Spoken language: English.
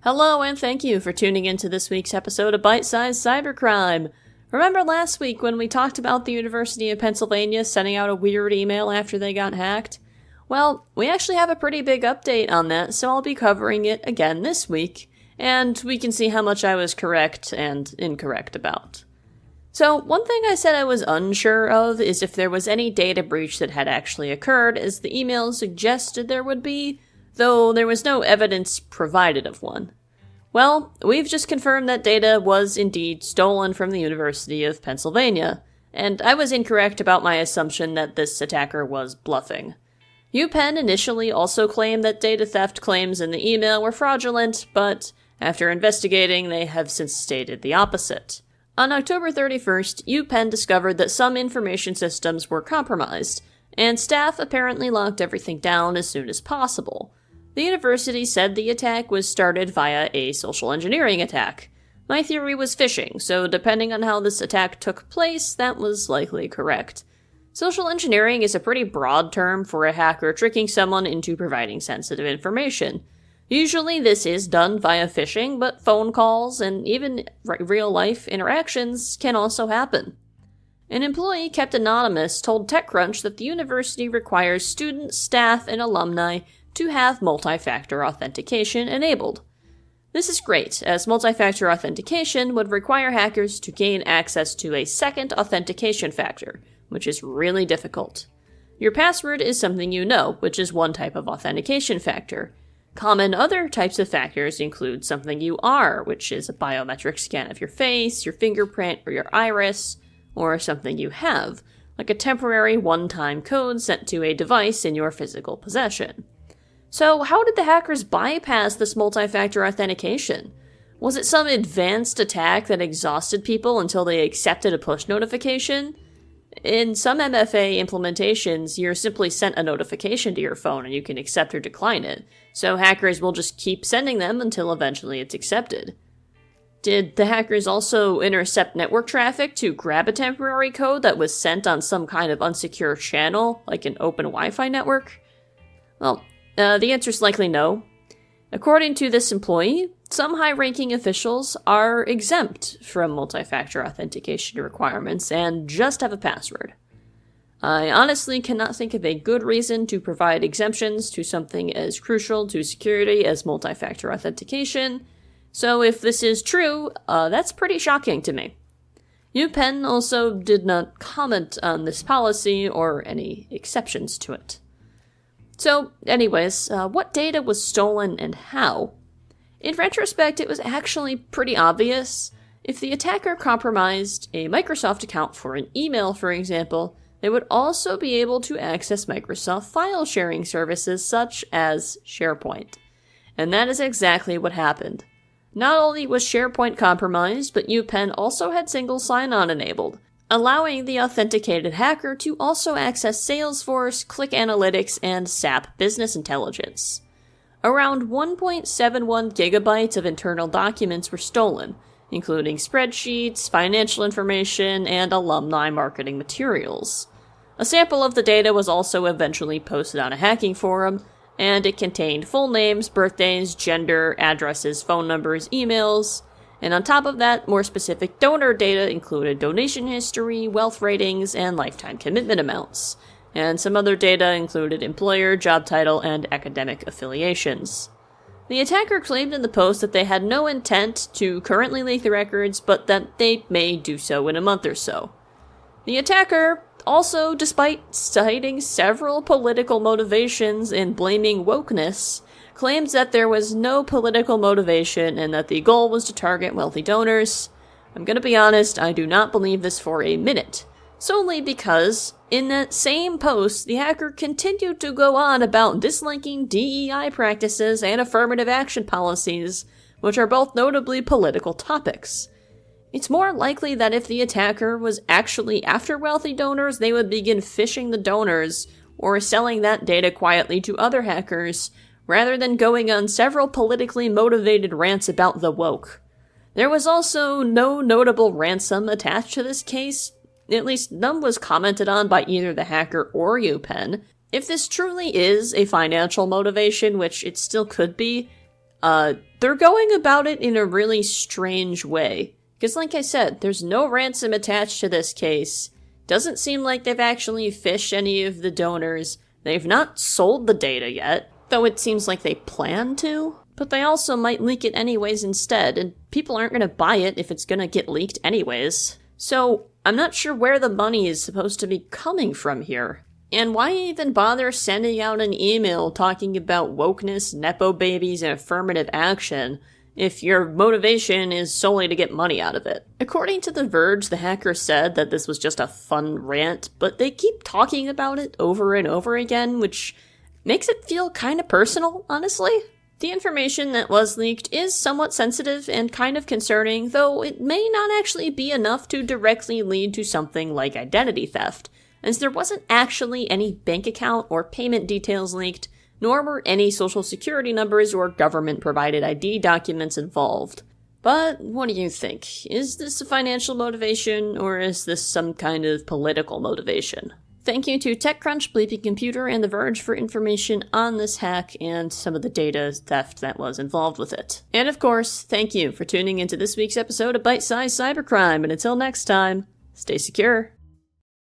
Hello, and thank you for tuning into this week's episode of Bite-Sized Cybercrime. Remember last week when we talked about the University of Pennsylvania sending out a weird email after they got hacked? Well, we actually have a pretty big update on that, so I'll be covering it again this week, and we can see how much I was correct and incorrect about. So, one thing I said I was unsure of is if there was any data breach that had actually occurred, as the email suggested there would be, though there was no evidence provided of one. Well, we've just confirmed that data was indeed stolen from the University of Pennsylvania, and I was incorrect about my assumption that this attacker was bluffing. UPenn initially also claimed that data theft claims in the email were fraudulent, but after investigating, they have since stated the opposite. On October 31st, UPenn discovered that some information systems were compromised, and staff apparently locked everything down as soon as possible. The university said the attack was started via a social engineering attack. My theory was phishing, so depending on how this attack took place, that was likely correct. Social engineering is a pretty broad term for a hacker tricking someone into providing sensitive information. Usually this is done via phishing, but phone calls and even real-life interactions can also happen. An employee kept anonymous told TechCrunch that the university requires students, staff, and alumni to have multi-factor authentication enabled. This is great, as multi-factor authentication would require hackers to gain access to a second authentication factor, which is really difficult. Your password is something you know, which is one type of authentication factor. Common other types of factors include something you are, which is a biometric scan of your face, your fingerprint, or your iris, or something you have, like a temporary one-time code sent to a device in your physical possession. So how did the hackers bypass this multi-factor authentication? Was it some advanced attack that exhausted people until they accepted a push notification? In some MFA implementations, you're simply sent a notification to your phone and you can accept or decline it, so hackers will just keep sending them until eventually it's accepted. Did the hackers also intercept network traffic to grab a temporary code that was sent on some kind of unsecure channel, like an open Wi-Fi network? Well, the answer's likely no. According to this employee, some high-ranking officials are exempt from multi-factor authentication requirements and just have a password. I honestly cannot think of a good reason to provide exemptions to something as crucial to security as multi-factor authentication, so if this is true, that's pretty shocking to me. UPenn also did not comment on this policy or any exceptions to it. So, anyways, what data was stolen and how? In retrospect, it was actually pretty obvious. If the attacker compromised a Microsoft account for an email, for example, they would also be able to access Microsoft file sharing services such as SharePoint. And that is exactly what happened. Not only was SharePoint compromised, but UPenn also had single sign-on enabled, allowing the authenticated hacker to also access Salesforce, Click Analytics, and SAP Business Intelligence. Around 1.71 gigabytes of internal documents were stolen, including spreadsheets, financial information, and alumni marketing materials. A sample of the data was also eventually posted on a hacking forum, and it contained full names, birthdays, gender, addresses, phone numbers, emails, and on top of that, more specific donor data included donation history, wealth ratings, and lifetime commitment amounts. And some other data included employer, job title, and academic affiliations. The attacker claimed in the post that they had no intent to currently leak the records, but that they may do so in a month or so. The attacker also, despite citing several political motivations and blaming wokeness, claims that there was no political motivation and that the goal was to target wealthy donors. I'm gonna be honest, I do not believe this for a minute. Solely because, in that same post, the hacker continued to go on about dislinking DEI practices and affirmative action policies, which are both notably political topics. It's more likely that if the attacker was actually after wealthy donors, they would begin phishing the donors or selling that data quietly to other hackers, rather than going on several politically motivated rants about the woke. There was also no notable ransom attached to this case. At least none was commented on by either the hacker or UPenn. If this truly is a financial motivation, which it still could be, They're going about it in a really strange way. Because like I said, there's no ransom attached to this case. Doesn't seem like they've actually phished any of the donors. They've not sold the data yet, though it seems like they plan to. But they also might leak it anyways instead, and people aren't going to buy it if it's going to get leaked anyways. So, I'm not sure where the money is supposed to be coming from here. And why even bother sending out an email talking about wokeness, nepo babies, and affirmative action if your motivation is solely to get money out of it? According to The Verge, the hacker said that this was just a fun rant, but they keep talking about it over and over again, which makes it feel kind of personal, honestly. The information that was leaked is somewhat sensitive and kind of concerning, though it may not actually be enough to directly lead to something like identity theft, as there wasn't actually any bank account or payment details leaked, nor were any social security numbers or government-provided ID documents involved. But what do you think? Is this a financial motivation, or is this some kind of political motivation? Thank you to TechCrunch, Bleeping Computer, and The Verge for information on this hack and some of the data theft that was involved with it. And of course, thank you for tuning into this week's episode of Bite Size Cybercrime, and until next time, stay secure.